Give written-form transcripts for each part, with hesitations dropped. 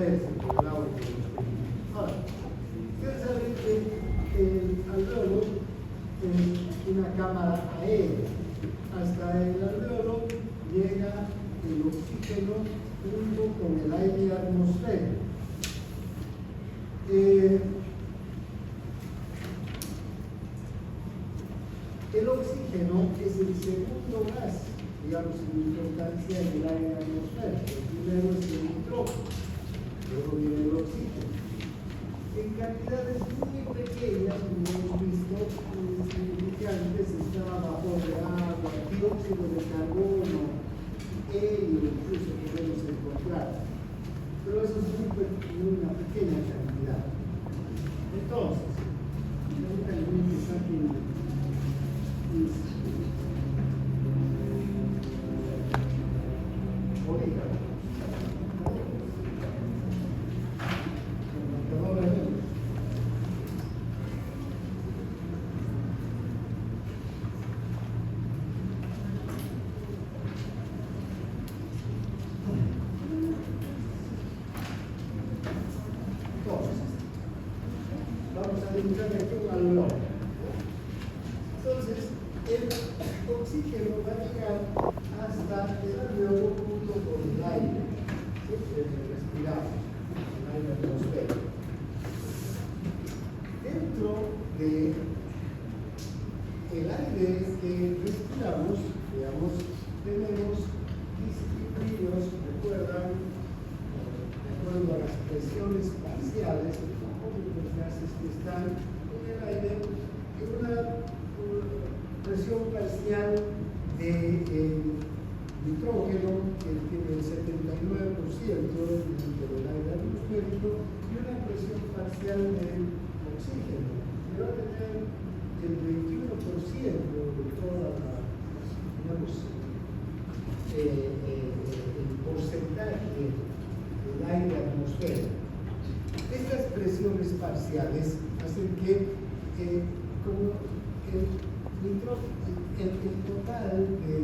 moverse por el agua. Ahora, ustedes saben que el alveolo es una cámara aérea. Hasta el alveolo llega el oxígeno junto con el aire atmosférico. El oxígeno es el segundo gas, digamos, en importancia en el aire atmosférico. El primero es el nitrógeno, luego viene el oxígeno. En cantidades muy pequeñas, como hemos visto, insignificantes, estaba vapor de agua, dióxido de carbono, helio, incluso podemos encontrar. Pero eso es una pequeña cantidad. Entonces, que saquen vamos a dibujar aquí un alveolo. Entonces, el oxígeno va a llegar hasta el alveolo junto con el aire que respiramos, el aire atmosférico. Dentro del aire que respiramos, digamos, tenemos distintos, recuerdan, de acuerdo a las presiones parciales, los gases que están en el aire, en una presión parcial de nitrógeno, que tiene el 79% del aire atmosférico, y una presión parcial del oxígeno, que va a tener el 21% de toda la, digamos, el porcentaje del aire atmosférico. Estas presiones parciales hacen que, como el total de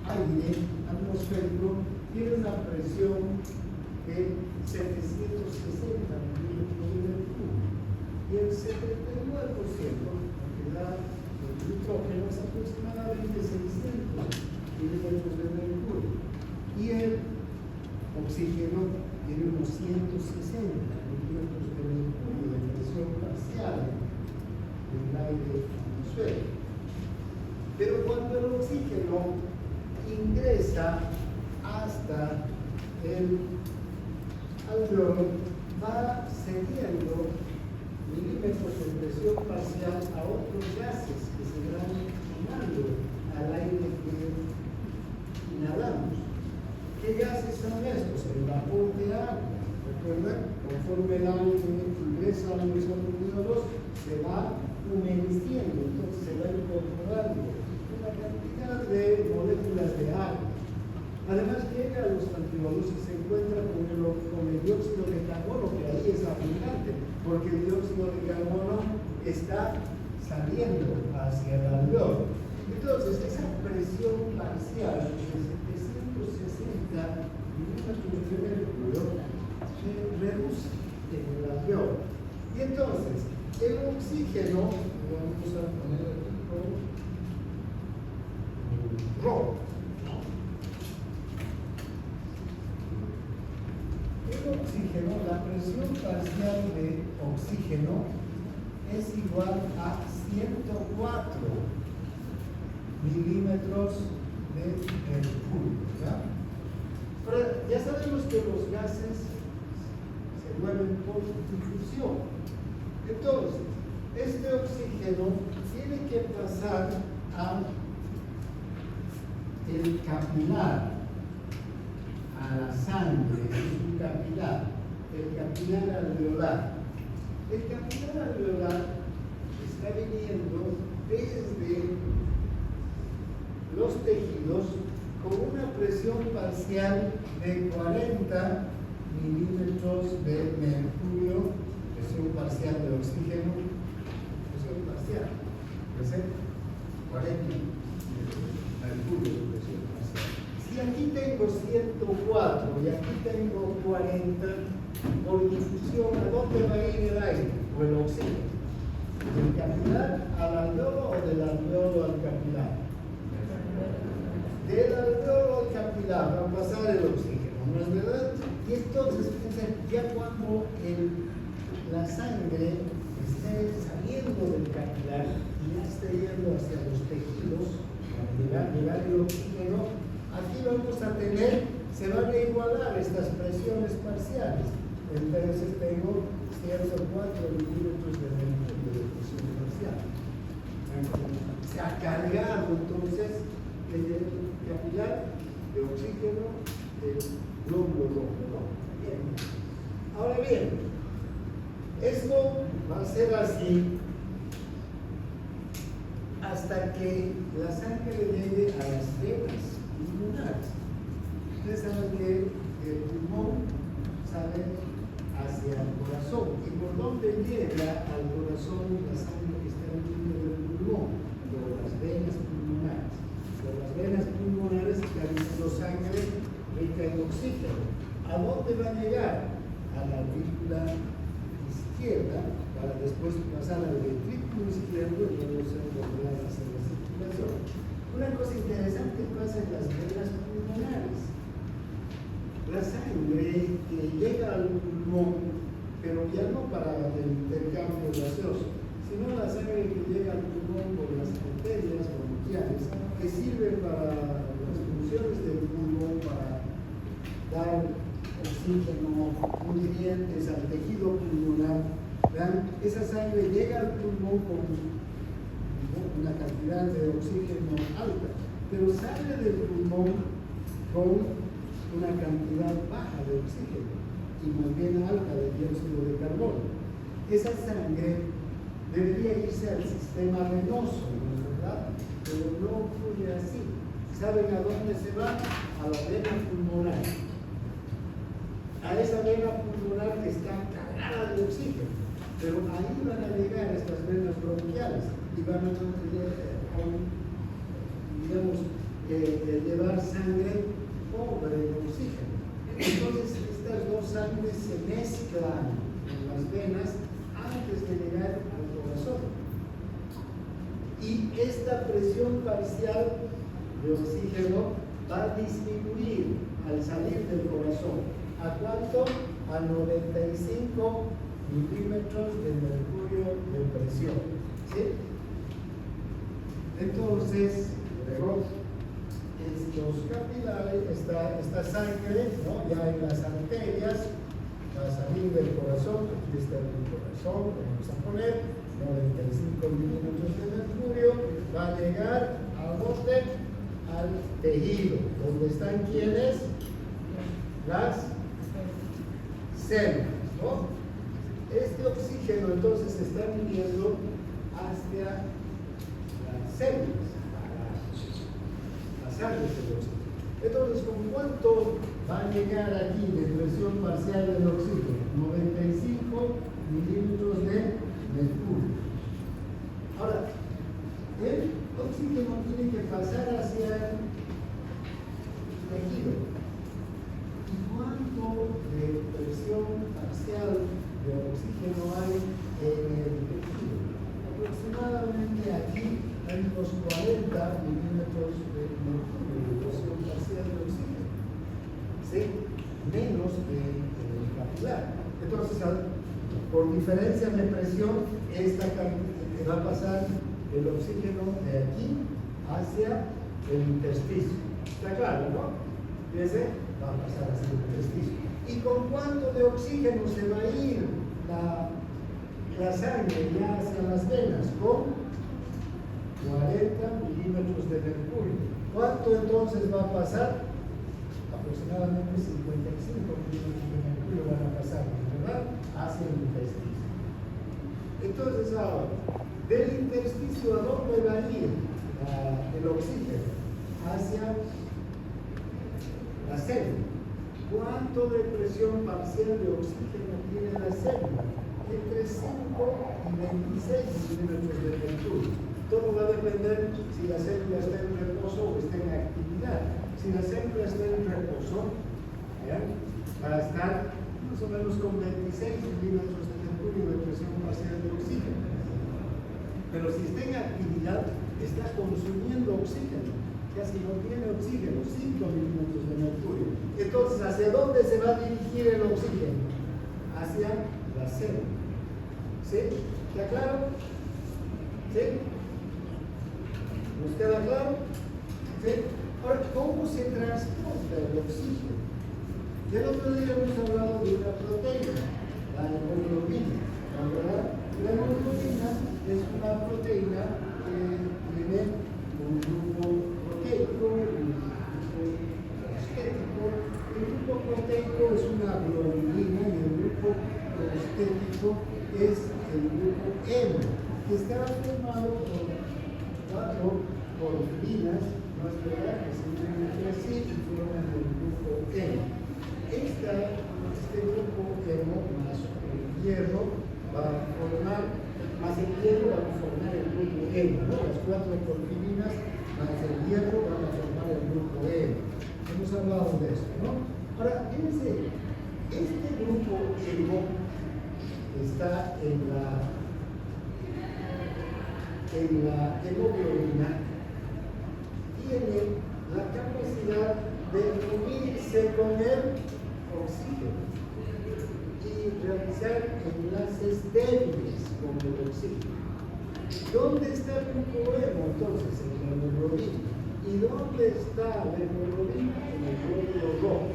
aire atmosférico tiene una presión de 760 milímetros de mercurio, y el 79% que da el nitrógeno es aproximadamente 600 milímetros de mercurio, y el oxígeno tiene unos 160 milímetros de mercurio de presión parcial en el aire atmosférico. Pero cuando el oxígeno ingresa hasta el alveolo, va cediendo milímetros de presión parcial a otros gases que se van sumando al aire que inhalamos. ¿Qué gases son estos? El vapor de agua. ¿Recuerdan? Conforme el aire ingresa al isótopo 2, se va humedeciendo, entonces se va incorporando una cantidad de moléculas de agua. Además llega a los alveolos y se encuentra con el dióxido de carbono, que ahí es abundante, porque el dióxido de carbono está saliendo hacia el alveolo. Entonces, esa presión parcial de 760 milímetros de mercurio se reduce en el alveolo. Y entonces, el oxígeno, vamos a poner aquí con rojo. El oxígeno, la presión parcial de oxígeno es igual a 104 milímetros de mercurio. Ahora, ya sabemos que los gases se mueven por difusión. Entonces, este oxígeno tiene que pasar al capilar, a la sangre, es un capilar, el capilar alveolar. El capilar alveolar está viniendo desde los tejidos con una presión parcial de 40 milímetros de mercurio, presión parcial de oxígeno, presión parcial, 40 milímetros de mercurio de presión parcial. Si aquí tengo 104 y aquí tengo 40, por difusión, ¿a dónde va a ir el aire o el oxígeno? ¿Del capilar al alveolo o del alveolo al capilar? Del alveolo al capilar va a pasar el oxígeno, ¿no es verdad? Y entonces, fíjense, ya cuando la sangre esté saliendo del capilar y ya esté yendo hacia los tejidos, para llegar el oxígeno, aquí vamos a tener, se van a igualar estas presiones parciales. Entonces tengo 104 milímetros de mercurio de presión parcial. Se ha cargado entonces el capilar de oxígeno del glóbulo rojo, ¿no? Bien. Ahora bien, esto va a ser así hasta que la sangre llegue a las venas pulmonares. Ustedes saben que el pulmón sale hacia el corazón. ¿Y por dónde llega al corazón la sangre que está en el del pulmón? Por las venas pulmonares. Por las venas pulmonares está habiendo sangre rica en oxígeno. ¿A dónde va a llegar? A la aurícula izquierda, para después pasar al ventrículo izquierdo y luego se volverá a hacer la circulación. Una cosa interesante pasa en las venas pulmonares. La sangre que llega al pulmón, pero ya no para el intercambio gaseoso, sino la sangre que llega al pulmón por las arterias bronquiales, que sirve para las funciones del pulmón, para dar oxígeno, nutrientes al tejido pulmonar. ¿Vean? Esa sangre llega al pulmón con una cantidad de oxígeno alta, pero sale del pulmón con una cantidad baja de oxígeno y más bien alta de dióxido de carbono. Esa sangre debería irse al sistema venoso, ¿no es verdad? Pero no ocurre así. ¿Saben a dónde se va? A la vena pulmonar. A esa vena pulmonar que está cargada de oxígeno. Pero ahí van a llegar estas venas bronquiales y van a llevar sangre pobre de oxígeno. Entonces estas dos sangres se mezclan en las venas antes de llegar al corazón. Y esta presión parcial de oxígeno va a disminuir al salir del corazón. ¿A cuánto? A 95 milímetros de mercurio de presión. ¿Sí? Entonces, luego, estos capilares, esta sangre, ¿no? Ya en las arterias, va a salir del corazón. Aquí está el corazón, lo vamos a poner, 95 milímetros de mercurio, va a llegar a dónde? Al tejido, donde están ¿quiénes? Las células, ¿no? Este oxígeno entonces se está moviendo hacia las células, para pasarles el oxígeno. Entonces, ¿con cuánto va a llegar aquí de presión parcial del oxígeno? 95 milímetros de mercurio. Ahora, el oxígeno tiene que pasar hacia el tejido. ¿Y cuánto de presión parcial de oxígeno hay en el tejido? Aproximadamente aquí hay unos 40 milímetros de mercurio de presión parcial de oxígeno. ¿Sí? Menos que el capilar. Entonces, por diferencia de presión, esta va a pasar el oxígeno de aquí hacia el intersticio. ¿Está claro, no? Fíjense, va a pasar hacia el intersticio. ¿Y con cuánto de oxígeno se va a ir la sangre ya hacia las venas? Con 40 milímetros de mercurio. ¿Cuánto entonces va a pasar? Aproximadamente 55 milímetros de mercurio van a pasar, ¿verdad? Hacia el intersticio. Entonces ahora, del intersticio, ¿a dónde va a ir el oxígeno? Hacia la célula. ¿Cuánto de presión parcial de oxígeno tiene la célula? Entre 5 y 26 milímetros de mercurio. todo va a depender si la célula está en reposo o está en actividad. Si la célula está en reposo, va a estar más o menos con 26 milímetros de mercurio de presión parcial de oxígeno. Pero si está en actividad, está consumiendo oxígeno. Casi no tiene oxígeno, 5 milímetros de mercurio. Entonces, ¿hacia dónde se va a dirigir el oxígeno? Hacia la célula. ¿Sí? ¿Está claro? ¿Sí? ¿Nos queda claro? ¿Sí? Ahora, ¿cómo se transporta el oxígeno? El otro día hemos hablado de una proteína, la hemoglobina. ¿Verdad? La hemoglobina es una proteína que tiene un grupo proteico, un grupo prostético. El grupo proteico es una globulina y el grupo prostético es el grupo hemo, que está formado por 4 porfirinas, no es verdad, que se unen entre sí y forman el grupo hemo. Este grupo hemo más el hierro va a formar, más el hierro va a formar el grupo hemo, ¿no? Las 4 porfirinas más el hierro van a formar el grupo hemo. Hemos hablado de esto, ¿no? Ahora, fíjense, este grupo hemo está en la hemoglobina, tiene la capacidad de unirse con el oxígeno y realizar enlaces débiles con el oxígeno. ¿Dónde está el grupo hemo entonces? En la hemoglobina. ¿Y dónde está la hemoglobina? En el glóbulo rojo.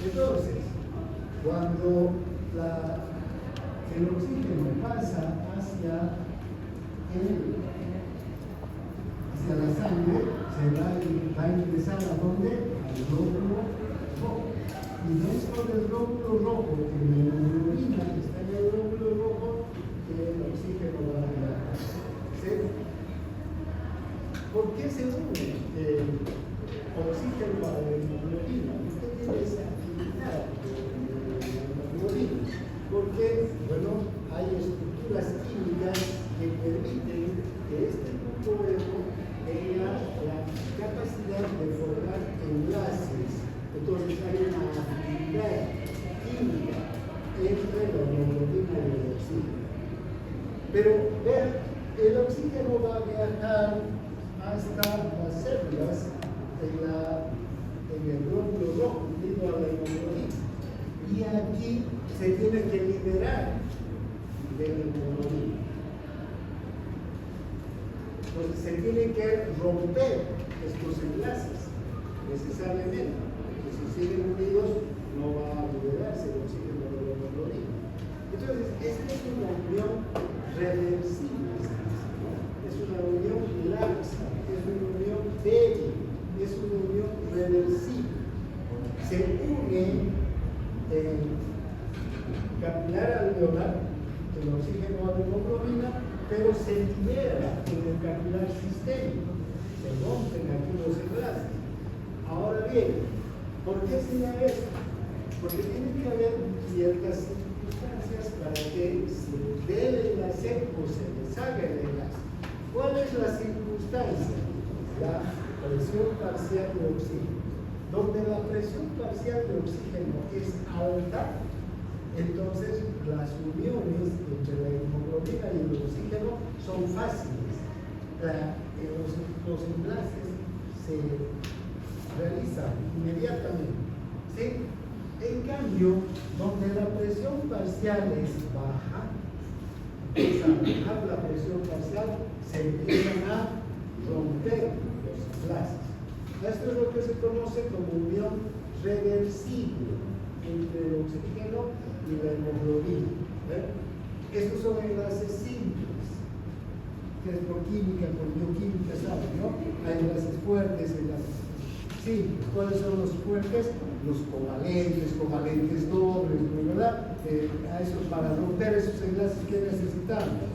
Entonces, cuando el oxígeno pasa hacia la sangre, va a ingresar a dónde? Al glóbulo rojo. Y dentro del glóbulo rojo, en la hemoglobina que está en el glóbulo rojo, el oxígeno va a viajar. ¿Sí? ¿Por qué se une el oxígeno a la hemoglobina? ¿Por qué tiene esa actividad de la hemoglobina? Porque, bueno, hay estructuras químicas que permiten que este grupo hemo tenga la capacidad de formar enlaces. Entonces hay una afinidad química entre la hemoglobina y el oxígeno. Pero vean, el oxígeno va a viajar hasta las células en el glóbulo rojo, unido a la hemoglobina. Y aquí se tiene que liberar de la hemoglobina. Entonces se tienen que romper estos enlaces necesariamente, porque si siguen unidos no va a liberarse el oxígeno de la hemoglobina. Entonces, esta es una unión reversible, ¿no? Es una unión laxa, es una unión débil, es una unión reversible. Se une en capilar alveolar, el oxígeno a la hemoglobina, pero se libera en el capilar sistémico, se rompen aquí los enlaces. Ahora bien, ¿por qué se da esto? Porque tiene que haber ciertas circunstancias para que se dé el enlace o se deshaga el enlace. ¿Cuál es la circunstancia? La presión parcial de oxígeno. Donde la presión parcial de oxígeno es alta, entonces las uniones entre la hemoglobina y el oxígeno son fáciles. Los enlaces se realizan inmediatamente. ¿Sí? En cambio, donde la presión parcial es baja, empieza a bajar la presión parcial, se empiezan a romper los enlaces. Esto es lo que se conoce como unión reversible entre el oxígeno y la hemoglobina. Estos son enlaces simples, que es por química, por bioquímica, ¿saben? ¿No? Hay enlaces fuertes, enlaces simples. ¿Cuáles son los fuertes? Los covalentes dobles, ¿no? ¿Verdad? Para romper esos enlaces, ¿qué necesitamos?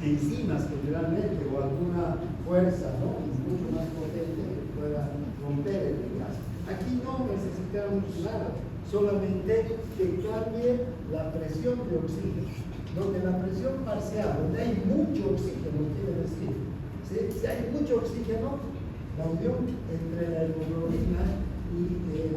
Enzimas generalmente, o alguna fuerza, ¿no? Mucho más potente que pueda romper el enlace. Aquí no necesitamos nada, solamente que cambie la presión de oxígeno. donde la presión parcial, donde hay mucho oxígeno, quiere decir, si hay mucho oxígeno, la unión entre la hemoglobina y